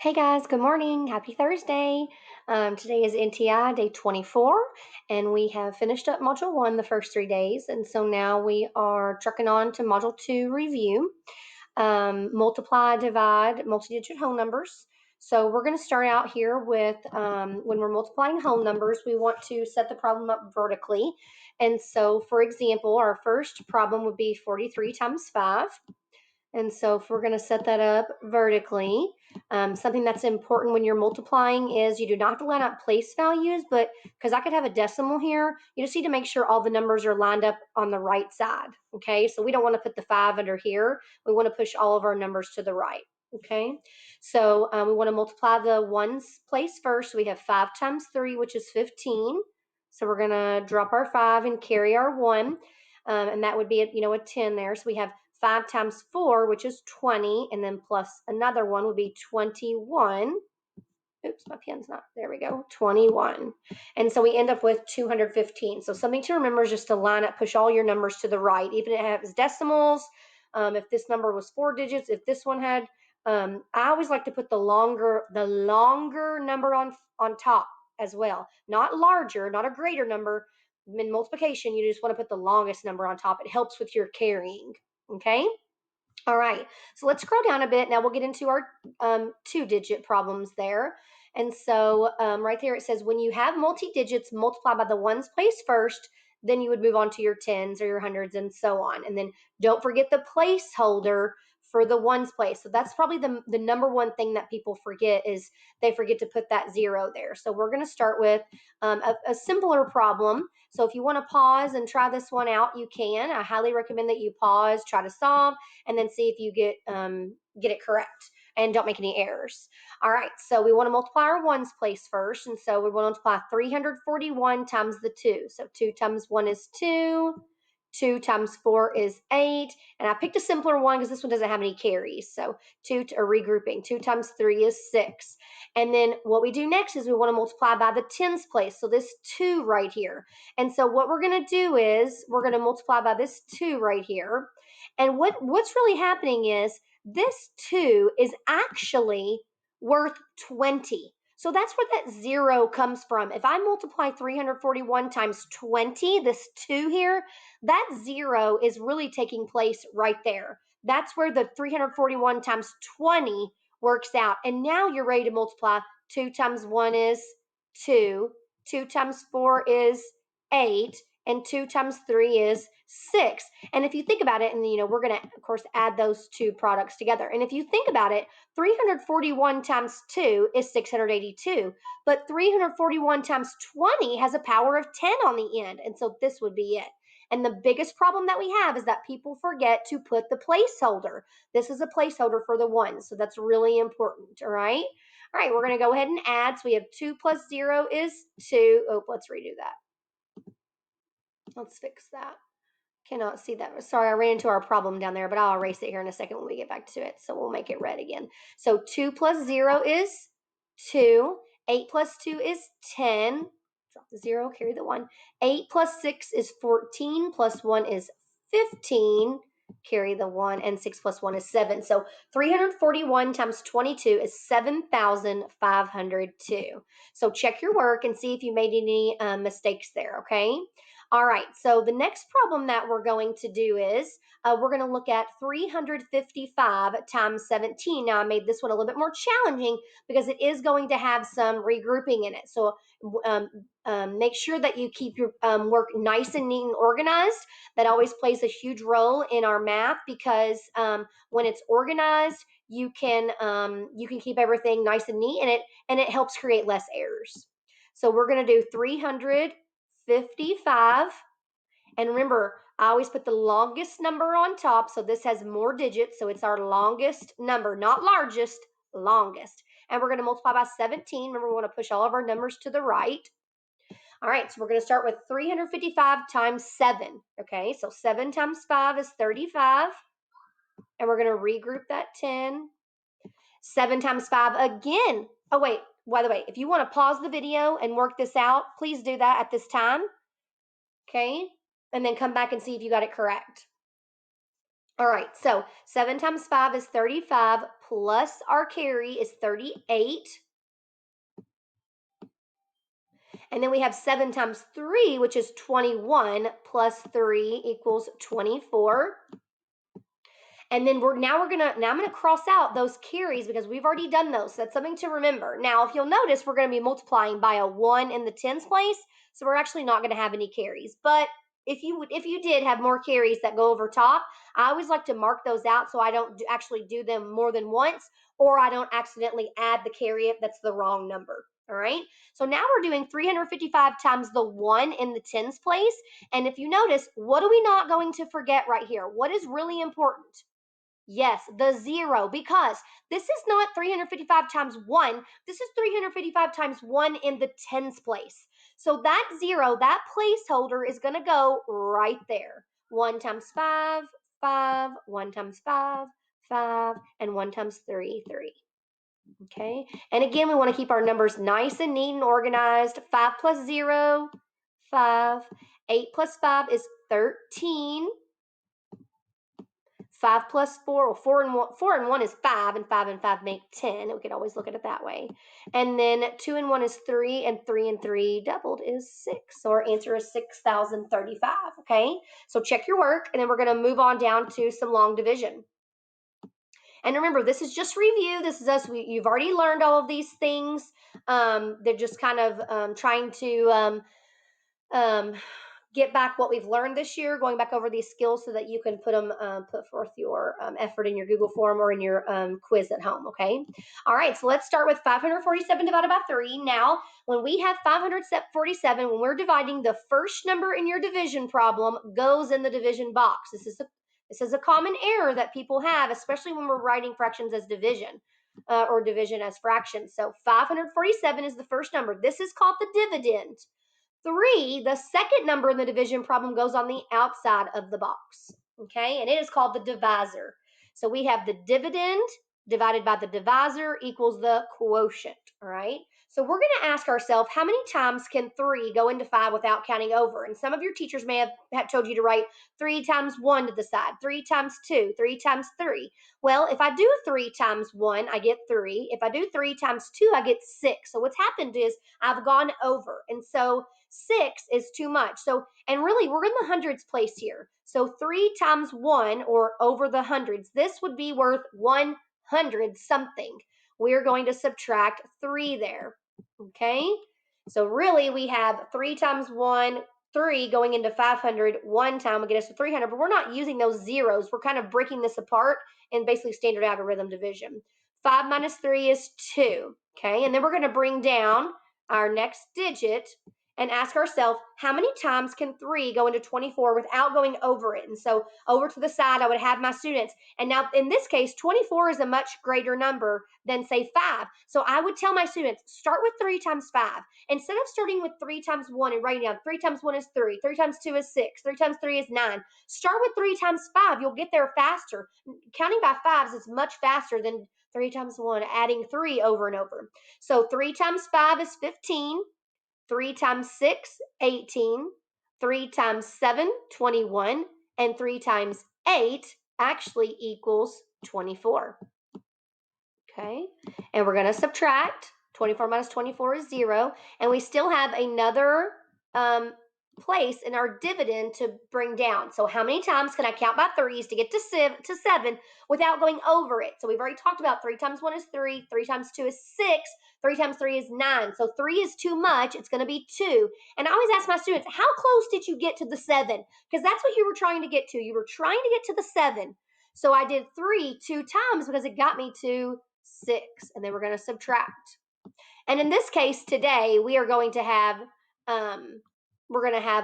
Hey guys, good morning. Happy Thursday. Today is NTI day 24, and we have finished up Module 1 the first 3 days. And so now we are trucking on to Module 2 review, multiply, divide, multi-digit whole numbers. So we're going to start out here with when we're multiplying whole numbers, we want to set the problem up vertically. And so, for example, our first problem would be 43 times 5. And so if we're going to set that up vertically, something that's important when you're multiplying is you do not have to line up place values, but because I could have a decimal here, you just need to make sure all the numbers are lined up on the right side. Okay, so we don't want to put the 5 under here. We want to push all of our numbers to the right. Okay, so we want to multiply the ones place first. We have 5 times 3, which is 15. So we're going to drop our 5 and carry our 1. And that would be a 10 there. So we have 5 times 4, which is 20, and then plus another one would be 21. Oops, my pen's not, there we go, 21. And so we end up with 215. So something to remember is just to line up, push all your numbers to the right, even if it has decimals. If this number was 4 digits, if this one had, I always like to put the longer number on top as well. Not larger, not a greater number. In multiplication, you just want to put the longest number on top. It helps with your carrying. Okay. All right. So let's scroll down a bit. Now we'll get into our 2-digit problems there. And so right there it says when you have multi-digits, multiply by the ones placed first, then you would move on to your tens or your hundreds and so on. And then don't forget the placeholder for the ones place. So that's probably the number one thing that people forget is they forget to put that 0 there. So we're going to start with a simpler problem. So if you want to pause and try this one out, you can. I highly recommend that you pause, try to solve, and then see if you get it correct and don't make any errors. All right, so we want to multiply our ones place first, and so we want to multiply 341 times the 2. So 2 times 1 is 2. 2 times 4 is 8. And I picked a simpler one because this one doesn't have any carries. So 2 or regrouping. 2 times 3 is 6. And then what we do next is we want to multiply by the tens place. So this 2 right here. And so what we're going to do is we're going to multiply by this 2 right here. And what's really happening is this 2 is actually worth 20. So that's where that 0 comes from. If I multiply 341 times 20, this 2 here, that 0 is really taking place right there. That's where the 341 times 20 works out. And now you're ready to multiply. 2 times 1 is 2. 2 times 4 is 8. And 2 times 3 is 6. And if you think about it, and we're going to, of course, add those two products together. And if you think about it, 341 times 2 is 682. But 341 times 20 has a power of 10 on the end. And so this would be it. And the biggest problem that we have is that people forget to put the placeholder. This is a placeholder for the ones. So that's really important. All right. All right. We're going to go ahead and add. So we have 2 plus 0 is 2. Oh, let's redo that. Let's fix that. Cannot see that. Sorry, I ran into our problem down there, but I'll erase it here in a second when we get back to it. So we'll make it red again. So 2 plus 0 is 2. 8 plus 2 is 10. Drop the 0, carry the 1. 8 plus 6 is 14. Plus 1 is 15. Carry the 1. And 6 plus 1 is 7. So 341 times 22 is 7,502. So check your work and see if you made any mistakes there, okay? All right, so the next problem that we're going to do is we're going to look at 355 times 17. Now, I made this one a little bit more challenging because it is going to have some regrouping in it. So make sure that you keep your work nice and neat and organized. That always plays a huge role in our math because when it's organized, you can keep everything nice and neat, and it helps create less errors. So we're going to do 355. And remember, I always put the longest number on top. So this has more digits. So it's our longest number, not largest, longest. And we're going to multiply by 17. Remember, we want to push all of our numbers to the right. All right, so we're going to start with 355 times 7. Okay, so 7 times 5 is 35. And we're going to regroup that 10. 7 times 5 again. Oh, wait, by the way, if you want to pause the video and work this out, please do that at this time. Okay, and then come back and see if you got it correct. All right, so 7 times 5 is 35, plus our carry is 38. And then we have 7 times 3, which is 21, plus 3 equals 24. And then I'm gonna cross out those carries because we've already done those. So that's something to remember. Now, if you'll notice, we're gonna be multiplying by a 1 in the tens place, so we're actually not gonna have any carries. But if you did have more carries that go over top, I always like to mark those out so I don't actually do them more than once, or I don't accidentally add the carry if that's the wrong number. All right. So now we're doing 355 times the 1 in the tens place. And if you notice, what are we not going to forget right here? What is really important? Yes, the 0, because this is not 355 times 1. This is 355 times 1 in the tens place. So that 0, that placeholder is going to go right there. 1 times 5, 5, 1 times 5, 5, and 1 times 3, 3. Okay, and again, we want to keep our numbers nice and neat and organized. 5 plus 0, 5. 8 plus 5 is 13. 5 plus 4, well, 4 and 1 is 5, and 5 and 5 make 10. We could always look at it that way. And then 2 and 1 is 3, and 3 and 3 doubled is 6. So our answer is 6,035. Okay, so check your work, and then we're going to move on down to some long division. And remember, this is just review. This is us. You've already learned all of these things. They're just kind of trying to get back what we've learned this year, going back over these skills so that you can put forth your effort in your Google form or in your quiz at home. Okay. All right. So let's start with 547 divided by 3. Now, when we have 547, when we're dividing, the first number in your division problem goes in the division box. This is a common error that people have, especially when we're writing fractions as division. Or division as fractions. So 547 is the first number. This is called the dividend. 3, the second number in the division problem, goes on the outside of the box. Okay, and it is called the divisor. So we have the dividend divided by the divisor equals the quotient. All right. So we're going to ask ourselves, how many times can 3 go into 5 without counting over? And some of your teachers may have told you to write 3 times 1 to the side, 3 times 2, 3 times 3. Well, if I do 3 times 1, I get 3. If I do 3 times 2, I get 6. So what's happened is I've gone over. And so 6 is too much. So, and really, we're in the hundreds place here. So 3 times 1, or over the hundreds, this would be worth 100 something. We're going to subtract 3 there. Okay? So really, we have 3 times 1, 3 going into 500 one time will get us to 300, but we're not using those zeros. We're kind of breaking this apart in basically standard algorithm division. 5 minus 3 is 2. Okay? And then we're going to bring down our next digit and ask ourselves, how many times can 3 go into 24 without going over it? And so over to the side, I would have my students. And now in this case, 24 is a much greater number than, say, 5. So I would tell my students, start with 3 times 5. Instead of starting with 3 times 1 and writing down 3 times 1 is 3, 3 times 2 is 6, 3 times 3 is 9. Start with 3 times 5. You'll get there faster. Counting by 5s is much faster than 3 times 1, adding 3 over and over. So 3 times 5 is 15. 3 times 6, 18. 3 times 7, 21. And 3 times 8 actually equals 24. Okay, and we're going to subtract. 24 minus 24 is 0. And we still have another place in our dividend to bring down. So how many times can I count by 3s to get to 7 without going over it? So we've already talked about 3 times 1 is 3, 3 times 2 is 6, 3 times 3 is 9. So 3 is too much. It's going to be 2. And I always ask my students, how close did you get to the 7? Because that's what you were trying to get to. You were trying to get to the 7. So I did 3 2 times because it got me to 6. And then we're going to subtract. And in this case today, we are going to have a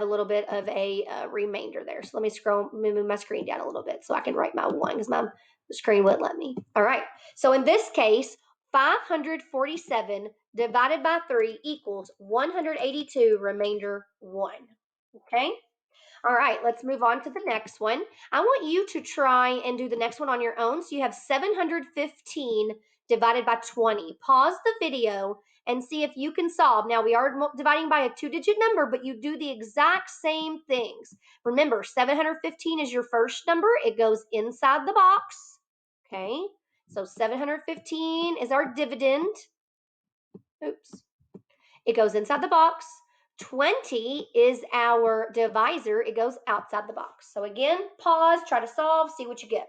little bit of a remainder there. So let me move my screen down a little bit so I can write my 1 because my screen wouldn't let me. All right. So in this case, 547 divided by 3 equals 182, remainder 1. Okay. All right, let's move on to the next one. I want you to try and do the next one on your own. So you have 715 divided by 20. Pause the video and see if you can solve. Now, we are dividing by a 2-digit number, but you do the exact same things. Remember, 715 is your first number. It goes inside the box. Okay, so 715 is our dividend. Oops. It goes inside the box. 20 is our divisor. It goes outside the box. So again, pause, try to solve, see what you get.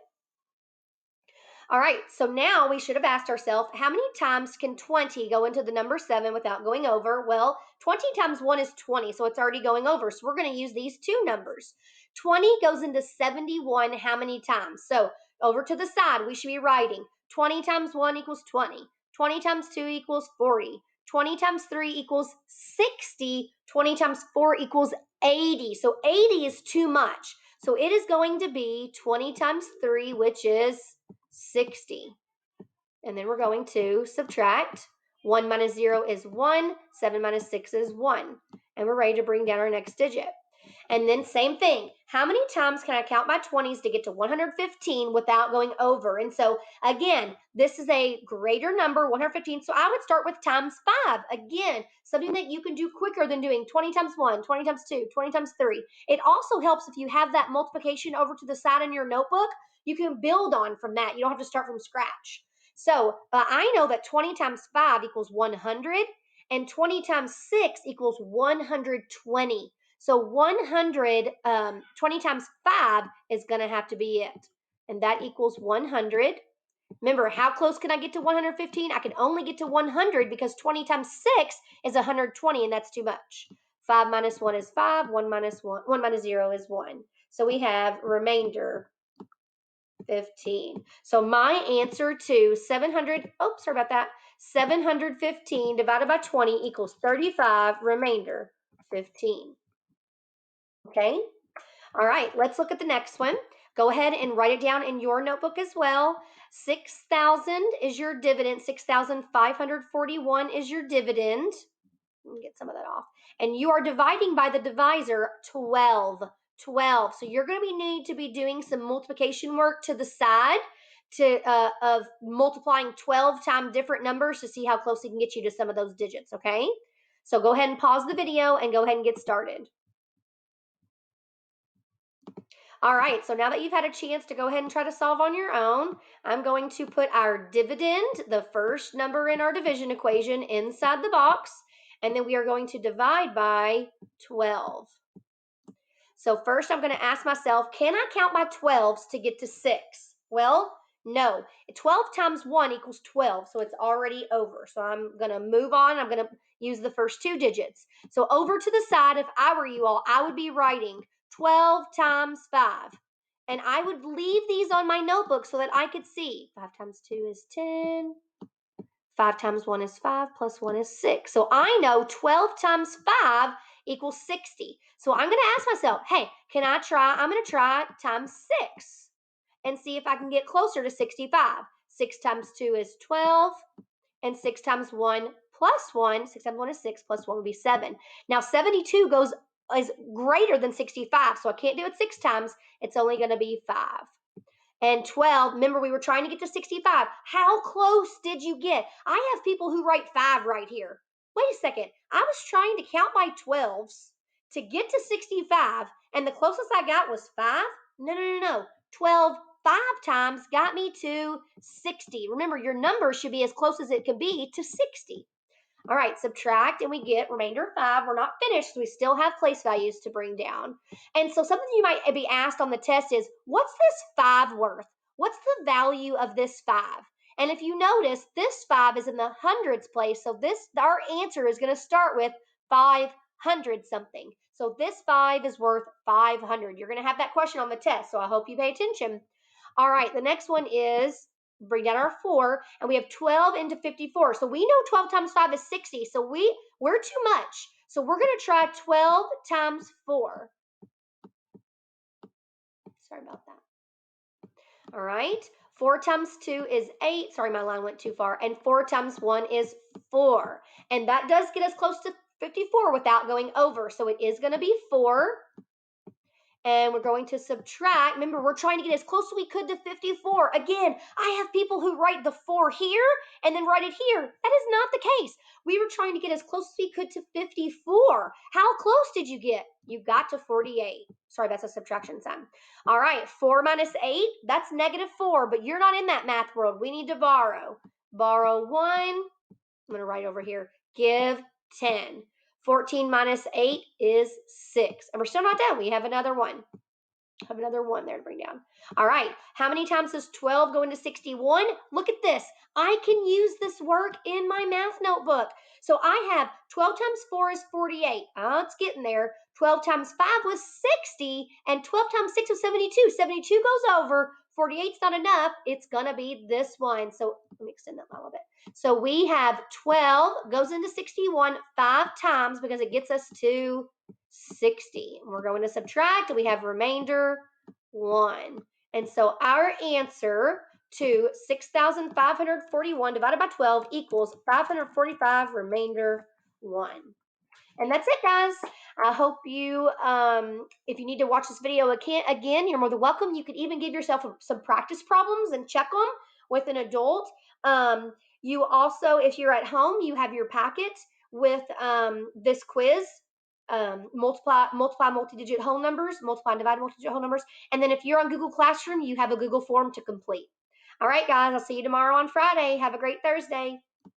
All right, so now we should have asked ourselves, how many times can 20 go into the number 7 without going over? Well, 20 times 1 is 20, so it's already going over. So we're going to use these two numbers. 20 goes into 71 how many times? So over to the side, we should be writing 20 times 1 equals 20. 20 times 2 equals 40. 20 times 3 equals 60. 20 times 4 equals 80. So 80 is too much. So it is going to be 20 times 3, which is 60. And then we're going to subtract. 1 minus 0 is 1. 7 minus 6 is 1. And we're ready to bring down our next digit. And then same thing. How many times can I count my 20s to get to 115 without going over? And so again, this is a greater number, 115. So I would start with times 5. Again, something that you can do quicker than doing 20 times 1, 20 times 2, 20 times 3. It also helps if you have that multiplication over to the side in your notebook. You can build on from that. You don't have to start from scratch. So I know that 20 times 5 equals 100, and 20 times 6 equals 120. So 20 times 5 is going to have to be it. And that equals 100. Remember, how close can I get to 115? I can only get to 100 because 20 times 6 is 120, and that's too much. 5 minus 1 is 5. 1 minus 0 is 1. So we have remainder 15. So my answer to 715 divided by 20 equals 35, remainder 15. Okay? All right, let's look at the next one. Go ahead and write it down in your notebook as well. 6,000 is your dividend. 6,541 is your dividend. Let me get some of that off. And you are dividing by the divisor 12. 12. So you're going to need to be doing some multiplication work to the side of multiplying 12 times different numbers to see how close it can get you to some of those digits, okay? So go ahead and pause the video and go ahead and get started. All right, so now that you've had a chance to go ahead and try to solve on your own, I'm going to put our dividend, the first number in our division equation, inside the box, and then we are going to divide by 12. So first I'm going to ask myself, can I count by 12s to get to 6? Well, no. 12 times 1 equals 12, so it's already over. So I'm going to move on. I'm going to use the first two digits. So over to the side, if I were you all, I would be writing 12 times 5. And I would leave these on my notebook so that I could see. 5 times 2 is 10. 5 times 1 is 5, plus 1 is 6. So I know 12 times 5 equals 60. So I'm going to ask myself, hey, I'm going to try times 6 and see if I can get closer to 65. 6 times 2 is 12, and 6 times 1 plus 1, 6 times 1 is 6, plus 1 would be 7. Now 72 is greater than 65, so I can't do it 6 times. It's only going to be 5. And 12, remember we were trying to get to 65. How close did you get? I have people who write 5 right here. Wait a second. I was trying to count by 12s to get to 65, and the closest I got was 5? No. 12 5 times got me to 60. Remember, your number should be as close as it can be to 60. All right, subtract, and we get remainder 5. We're not finished, so we still have place values to bring down. And so something you might be asked on the test is, what's this 5 worth? What's the value of this 5? And if you notice, this 5 is in the hundreds place, so our answer is going to start with 500 something. So this 5 is worth 500. You're going to have that question on the test, so I hope you pay attention. All right, the next one is, bring down our 4, and we have 12 into 54. So we know 12 times 5 is 60, so we're too much. So we're going to try 12 times 4. Sorry about that. All right, 4 times 2 is 8. Sorry, my line went too far. And 4 times 1 is 4. And that does get us close to 54 without going over. So it is going to be 4. and we're going to subtract. Remember, we're trying to get as close as we could to 54. Again, I have people who write the 4 here and then write it here. That is not the case. We were trying to get as close as we could to 54. How close did you get? You got to 48. Sorry, that's a subtraction sign. All right, 4 minus 8, that's -4, but you're not in that math world. We need to borrow. Borrow 1. I'm going to write over here. Give 10. 14 minus 8 is 6. And we're still not done. We have another one. Have another 1 there to bring down. All right. How many times does 12 go into 61? Look at this. I can use this work in my math notebook. So I have 12 times 4 is 48. It's getting there. 12 times 5 was 60. And 12 times 6 was 72. 72 goes over. 48 is not enough. It's going to be this one. So let me extend that a little bit. So we have 12 goes into 61 5 times because it gets us to 60. We're going to subtract, and we have remainder 1. And so our answer to 6,541 divided by 12 equals 545 remainder 1. And that's it, guys. I hope you, if you need to watch this video again, you're more than welcome. You could even give yourself some practice problems and check them with an adult. You also, if you're at home, you have your packet with this quiz. Multiply multi-digit whole numbers, multiply and divide multi-digit whole numbers. And then if you're on Google Classroom, you have a Google form to complete. All right, guys, I'll see you tomorrow on Friday. Have a great Thursday.